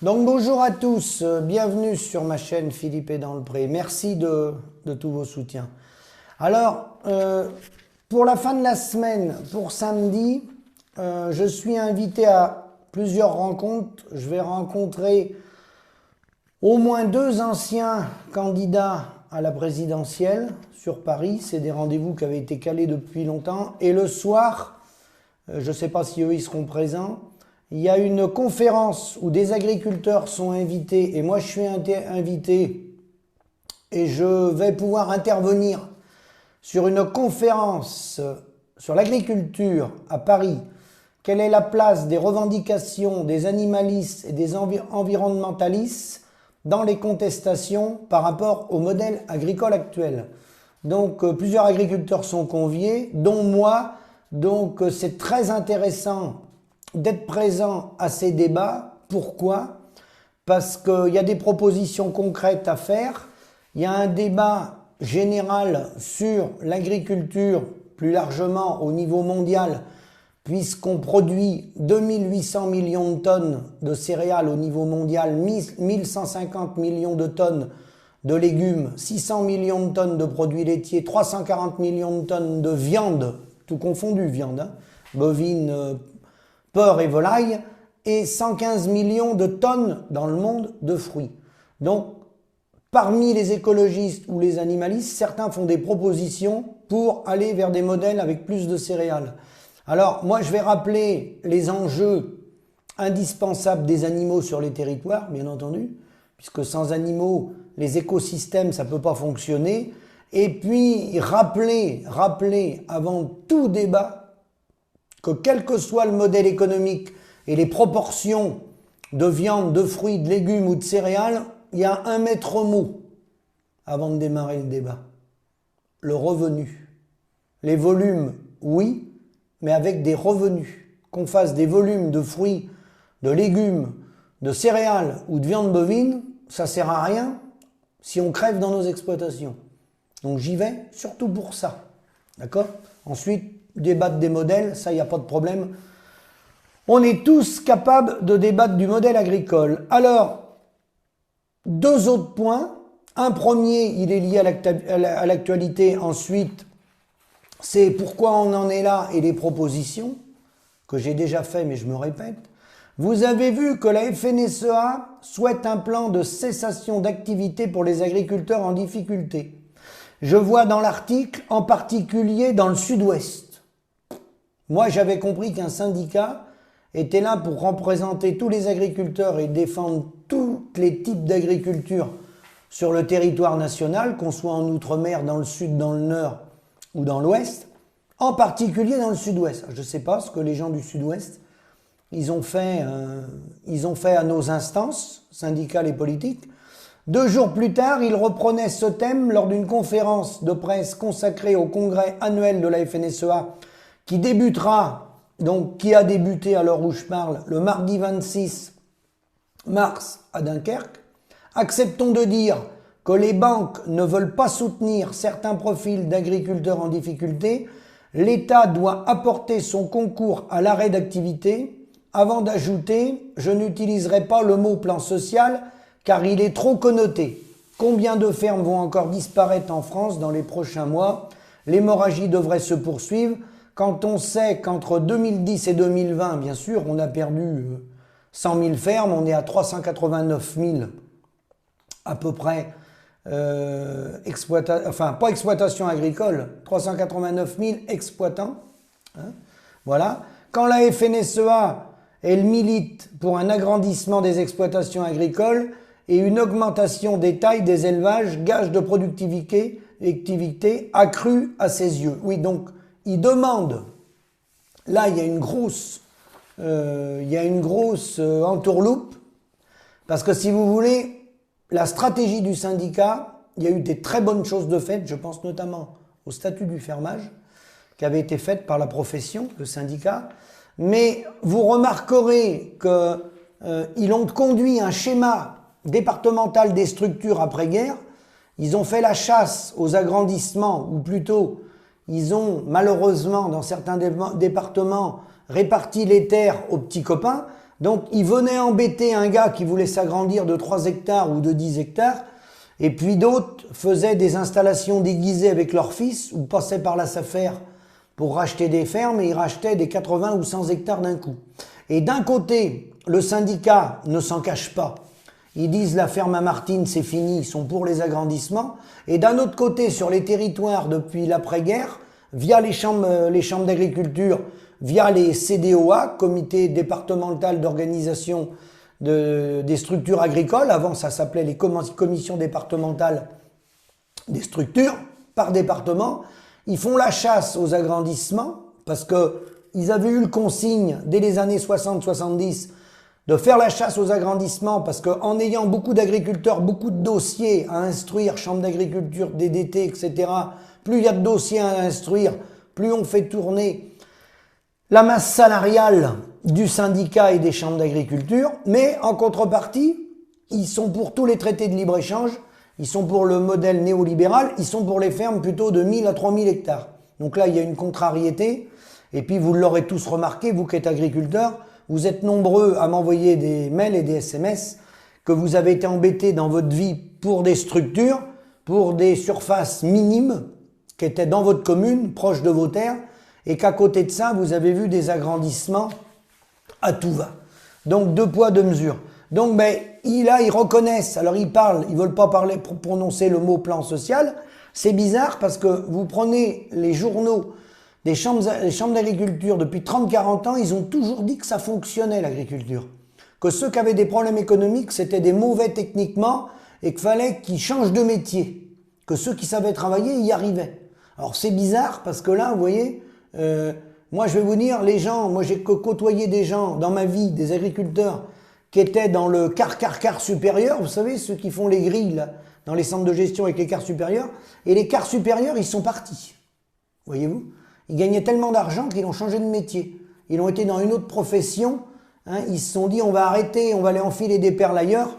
Donc bonjour à tous, bienvenue sur ma chaîne Philippe est dans le pré. Merci de tous vos soutiens. Alors, pour la fin de la semaine, pour samedi, je suis invité à plusieurs rencontres. Je vais rencontrer au moins 2 anciens candidats à la présidentielle sur Paris. C'est des rendez-vous qui avaient été calés depuis longtemps. Et le soir, je ne sais pas si eux ils seront présents, il y a une conférence où des agriculteurs sont invités et moi je suis invité et je vais pouvoir intervenir sur une conférence sur l'agriculture à Paris. Quelle est la place des revendications des animalistes et des environnementalistes dans les contestations par rapport au modèle agricole actuel? Donc plusieurs agriculteurs sont conviés, dont moi. Donc c'est très intéressant d'être présent à ces débats. Pourquoi? Parce qu'il y a des propositions concrètes à faire. Il y a un débat général sur l'agriculture, plus largement au niveau mondial, puisqu'on produit 2800 millions de tonnes de céréales au niveau mondial, 1150 millions de tonnes de légumes, 600 millions de tonnes de produits laitiers, 340 millions de tonnes de viande, tout confondu, viande, hein, bovine, porc et volaille, et 115 millions de tonnes dans le monde de fruits. Donc, parmi les écologistes ou les animalistes, certains font des propositions pour aller vers des modèles avec plus de céréales. Alors, moi, je vais rappeler les enjeux indispensables des animaux sur les territoires, bien entendu, puisque sans animaux, les écosystèmes, ça ne peut pas fonctionner. Et puis, rappeler avant tout débat, que quel que soit le modèle économique et les proportions de viande, de fruits, de légumes ou de céréales, il y a un maître mot avant de démarrer le débat. Le revenu. Les volumes, oui, mais avec des revenus. Qu'on fasse des volumes de fruits, de légumes, de céréales ou de viande bovine, ça ne sert à rien si on crève dans nos exploitations. Donc j'y vais surtout pour ça. D'accord? Ensuite, débattre des modèles, ça, il n'y a pas de problème. On est tous capables de débattre du modèle agricole. Alors, 2 autres points. Un premier, il est lié à l'actualité. Ensuite, c'est pourquoi on en est là et les propositions, que j'ai déjà fait, mais je me répète. Vous avez vu que la FNSEA souhaite un plan de cessation d'activité pour les agriculteurs en difficulté. Je vois dans l'article, en particulier dans le sud-ouest. Moi, j'avais compris qu'un syndicat était là pour représenter tous les agriculteurs et défendre tous les types d'agriculture sur le territoire national, qu'on soit en outre-mer, dans le sud, dans le nord ou dans l'ouest, en particulier dans le sud-ouest. Je ne sais pas ce que les gens du sud-ouest, ils ont fait à nos instances syndicales et politiques. 2 jours plus tard, ils reprenaient ce thème lors d'une conférence de presse consacrée au congrès annuel de la FNSEA qui débutera, donc qui a débuté à l'heure où je parle, le mardi 26 mars à Dunkerque. Acceptons de dire que les banques ne veulent pas soutenir certains profils d'agriculteurs en difficulté. L'État doit apporter son concours à l'arrêt d'activité. Avant d'ajouter, je n'utiliserai pas le mot plan social car il est trop connoté. Combien de fermes vont encore disparaître en France dans les prochains mois? L'hémorragie devrait se poursuivre. Quand on sait qu'entre 2010 et 2020, bien sûr, on a perdu 100 000 fermes, on est à 389 000 à peu près, pas exploitation agricole, 389 000 exploitants. Hein, voilà. Quand la FNSEA, elle milite pour un agrandissement des exploitations agricoles et une augmentation des tailles des élevages, gage de productivité accrue à ses yeux. Oui, donc, il demande, là il y a une grosse entourloupe, parce que si vous voulez, la stratégie du syndicat, il y a eu des très bonnes choses de fait, je pense notamment au statut du fermage, qui avait été faite par la profession, le syndicat, mais vous remarquerez qu'ils ont conduit un schéma départemental des structures après-guerre, ils ont fait la chasse aux agrandissements, ou plutôt ils ont malheureusement dans certains départements réparti les terres aux petits copains. Donc, ils venaient embêter un gars qui voulait s'agrandir de 3 hectares ou de 10 hectares. Et puis d'autres faisaient des installations déguisées avec leur fils ou passaient par la SAFER pour racheter des fermes et ils rachetaient des 80 ou 100 hectares d'un coup. Et d'un côté, le syndicat ne s'en cache pas. Ils disent la ferme à Martine, c'est fini, ils sont pour les agrandissements. Et d'un autre côté, sur les territoires depuis l'après-guerre, via les chambres d'agriculture, via les CDOA, Comité départemental d'organisation des structures agricoles, avant ça s'appelait les commissions départementales des structures, par département, ils font la chasse aux agrandissements, parce qu'ils avaient eu le consigne dès les années 60-70 de faire la chasse aux agrandissements, parce qu'en ayant beaucoup d'agriculteurs, beaucoup de dossiers à instruire, chambre d'agriculture, DDT, etc., plus il y a de dossiers à instruire, plus on fait tourner la masse salariale du syndicat et des chambres d'agriculture, mais en contrepartie, ils sont pour tous les traités de libre-échange, ils sont pour le modèle néolibéral, ils sont pour les fermes plutôt de 1000 à 3000 hectares. Donc là, il y a une contrariété, et puis vous l'aurez tous remarqué, vous qui êtes agriculteurs, vous êtes nombreux à m'envoyer des mails et des SMS que vous avez été embêtés dans votre vie pour des structures, pour des surfaces minimes qui étaient dans votre commune, proches de vos terres, et qu'à côté de ça, vous avez vu des agrandissements à tout va. Donc, 2 poids, 2 mesures. Donc, ils reconnaissent, alors ils parlent, ils veulent pas parler pour prononcer le mot plan social. C'est bizarre parce que vous prenez les journaux des chambres d'agriculture depuis 30-40 ans, ils ont toujours dit que ça fonctionnait l'agriculture. Que ceux qui avaient des problèmes économiques, c'était des mauvais techniquement et qu'il fallait qu'ils changent de métier. Que ceux qui savaient travailler, y arrivaient. Alors, c'est bizarre parce que là, vous voyez, moi je vais vous dire, les gens, moi j'ai côtoyé des gens dans ma vie, des agriculteurs qui étaient dans le quart supérieur, vous savez, ceux qui font les grilles là, dans les centres de gestion avec les quarts supérieurs, et les quarts supérieurs, ils sont partis. Voyez-vous, ils gagnaient tellement d'argent qu'ils ont changé de métier. Ils ont été dans une autre profession, hein, ils se sont dit on va arrêter, on va aller enfiler des perles ailleurs,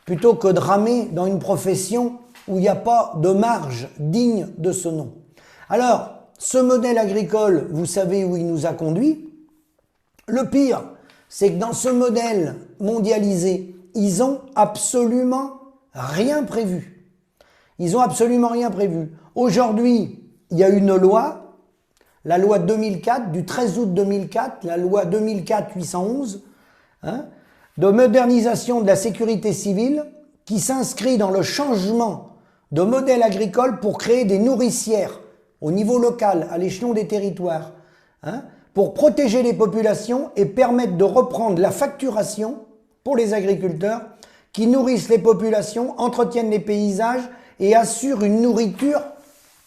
plutôt que de ramer dans une profession où il n'y a pas de marge digne de ce nom. Alors, ce modèle agricole, vous savez où il nous a conduit. Le pire, c'est que dans ce modèle mondialisé, ils ont absolument rien prévu. Ils ont absolument rien prévu. Aujourd'hui, il y a une loi, la loi 2004, du 13 août 2004, la loi 2004-811, hein, de modernisation de la sécurité civile, qui s'inscrit dans le changement de modèle agricole pour créer des nourricières au niveau local, à l'échelon des territoires, hein, pour protéger les populations et permettre de reprendre la facturation pour les agriculteurs qui nourrissent les populations, entretiennent les paysages et assurent une nourriture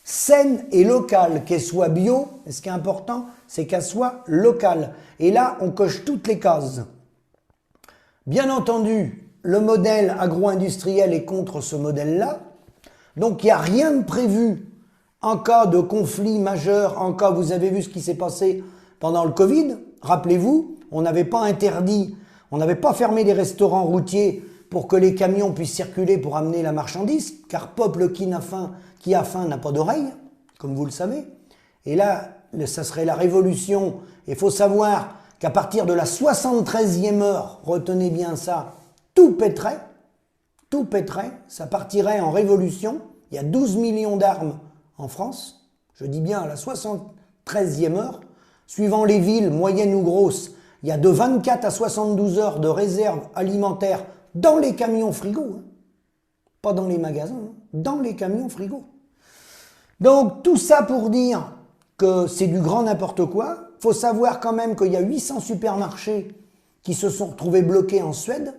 saine et locale, qu'elle soit bio, et ce qui est important, c'est qu'elle soit locale. Et là, on coche toutes les cases. Bien entendu, le modèle agro-industriel est contre ce modèle-là, donc il n'y a rien de prévu en cas de conflit majeur, en cas, vous avez vu ce qui s'est passé pendant le Covid, rappelez-vous, on n'avait pas interdit, on n'avait pas fermé les restaurants routiers pour que les camions puissent circuler pour amener la marchandise, car peuple qui a faim n'a pas d'oreille, comme vous le savez. Et là, ça serait la révolution. Il faut savoir qu'à partir de la 73e heure, retenez bien ça, tout pèterait, ça partirait en révolution. Il y a 12 millions d'armes en France, je dis bien à la 73e heure, suivant les villes moyennes ou grosses, il y a de 24 à 72 heures de réserve alimentaire dans les camions frigo, hein. Pas dans les magasins, hein, dans les camions frigo. Donc tout ça pour dire que c'est du grand n'importe quoi. Il faut savoir quand même qu'il y a 800 supermarchés qui se sont retrouvés bloqués en Suède,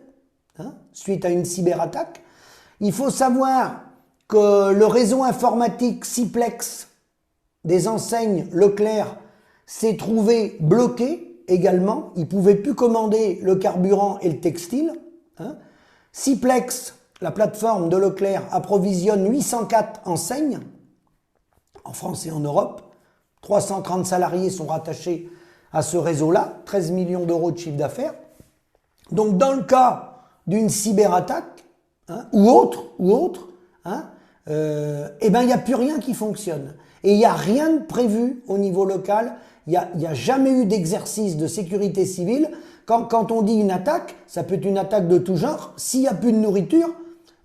hein, suite à une cyberattaque. Il faut savoir que le réseau informatique Ciplex des enseignes Leclerc s'est trouvé bloqué également. Ils ne pouvaient plus commander le carburant et le textile. Hein. Ciplex, la plateforme de Leclerc, approvisionne 804 enseignes en France et en Europe. 330 salariés sont rattachés à ce réseau-là, 13 millions d'euros de chiffre d'affaires. Donc dans le cas d'une cyberattaque, hein, ou autre, hein, eh ben, il n'y a plus rien qui fonctionne. Et il n'y a rien de prévu au niveau local. Il n'y a jamais eu d'exercice de sécurité civile. Quand on dit une attaque, ça peut être une attaque de tout genre. S'il n'y a plus de nourriture,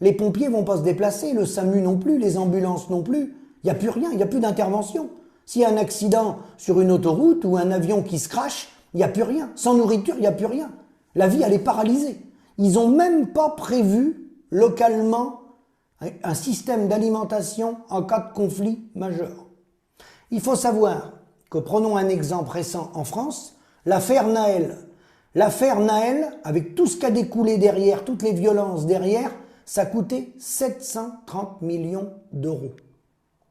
les pompiers vont pas se déplacer, le SAMU non plus, les ambulances non plus. Il n'y a plus rien, il n'y a plus d'intervention. S'il y a un accident sur une autoroute ou un avion qui se crache, il n'y a plus rien. Sans nourriture, il n'y a plus rien. La vie, elle est paralysée. Ils n'ont même pas prévu localement un système d'alimentation en cas de conflit majeur. Il faut savoir que, prenons un exemple récent en France, l'affaire Naël. L'affaire Naël, avec tout ce qu'a découlé derrière, toutes les violences derrière, ça a coûté 730 millions d'euros.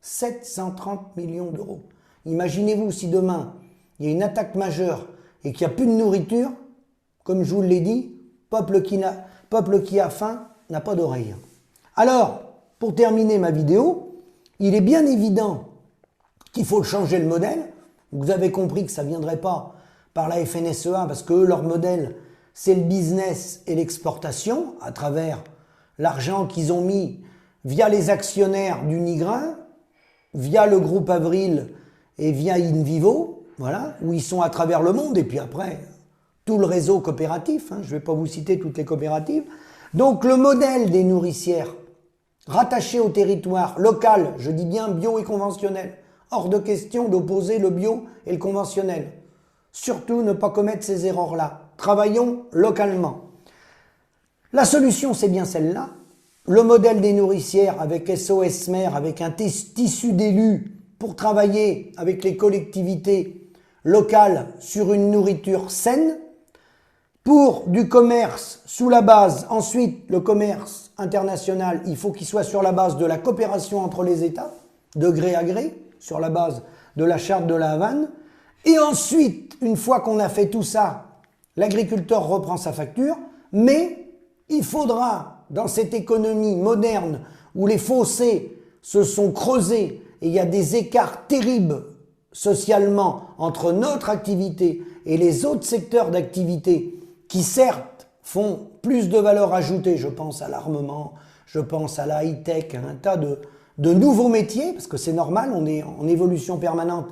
730 millions d'euros. Imaginez-vous si demain, il y a une attaque majeure et qu'il n'y a plus de nourriture, comme je vous l'ai dit, peuple qui a faim n'a pas d'oreille. Alors, pour terminer ma vidéo, il est bien évident qu'il faut changer le modèle. Vous avez compris que ça ne viendrait pas par la FNSEA parce que eux, leur modèle, c'est le business et l'exportation à travers l'argent qu'ils ont mis via les actionnaires d'Unigrain, via le groupe Avril et via InVivo, voilà, où ils sont à travers le monde, et puis après, tout le réseau coopératif, je ne vais pas vous citer toutes les coopératives. Donc le modèle des nourricières rattaché au territoire local, je dis bien bio et conventionnel, hors de question d'opposer le bio et le conventionnel. Surtout ne pas commettre ces erreurs-là. Travaillons localement. La solution, c'est bien celle-là. Le modèle des nourricières avec SOS Mère, avec un tissu d'élus pour travailler avec les collectivités locales sur une nourriture saine. Pour du commerce sous la base, ensuite le commerce international, il faut qu'il soit sur la base de la coopération entre les États, de gré à gré, sur la base de la charte de la Havane. Et ensuite, une fois qu'on a fait tout ça, l'agriculteur reprend sa facture, mais il faudra, dans cette économie moderne où les fossés se sont creusés et il y a des écarts terribles socialement entre notre activité et les autres secteurs d'activité qui certes font plus de valeur ajoutée, je pense à l'armement, je pense à la high-tech, un tas de nouveaux métiers, parce que c'est normal, on est en évolution permanente,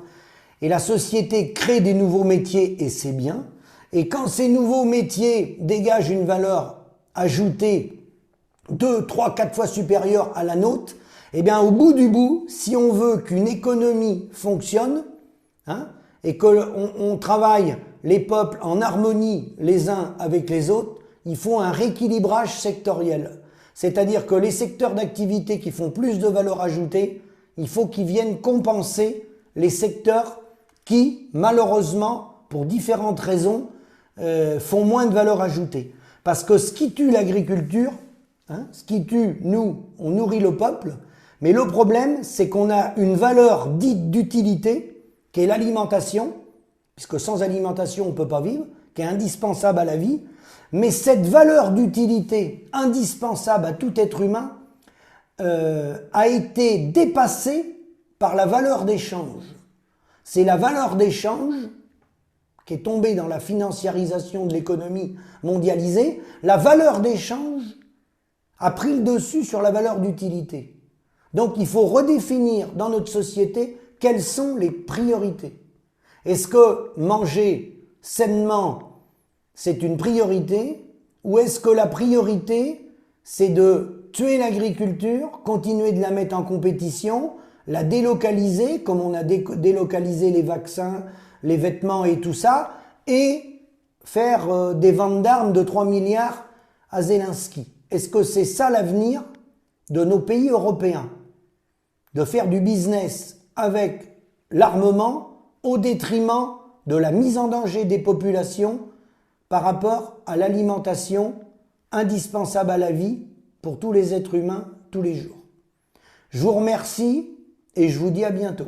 et la société crée des nouveaux métiers, et c'est bien, et quand ces nouveaux métiers dégagent une valeur ajoutée 2, 3, 4 fois supérieure à la nôtre, eh bien au bout du bout, si on veut qu'une économie fonctionne, et qu'on travaille les peuples en harmonie les uns avec les autres, il faut un rééquilibrage sectoriel. C'est-à-dire que les secteurs d'activité qui font plus de valeur ajoutée, il faut qu'ils viennent compenser les secteurs qui, malheureusement, pour différentes raisons, font moins de valeur ajoutée. Parce que ce qui tue l'agriculture, ce qui tue, nous, on nourrit le peuple, mais le problème, c'est qu'on a une valeur dite d'utilité, qui est l'alimentation, puisque sans alimentation, on ne peut pas vivre, qui est indispensable à la vie. Mais cette valeur d'utilité indispensable à tout être humain a été dépassée par la valeur d'échange. C'est la valeur d'échange qui est tombée dans la financiarisation de l'économie mondialisée. La valeur d'échange a pris le dessus sur la valeur d'utilité. Donc il faut redéfinir dans notre société quelles sont les priorités. Est-ce que manger sainement, c'est une priorité, ou est-ce que la priorité, c'est de tuer l'agriculture, continuer de la mettre en compétition, la délocaliser, comme on a délocalisé les vaccins, les vêtements et tout ça, et faire des ventes d'armes de 3 milliards à Zelensky? Est-ce que c'est ça l'avenir de nos pays européens? De faire du business avec l'armement au détriment de la mise en danger des populations par rapport à l'alimentation indispensable à la vie pour tous les êtres humains tous les jours. Je vous remercie et je vous dis à bientôt.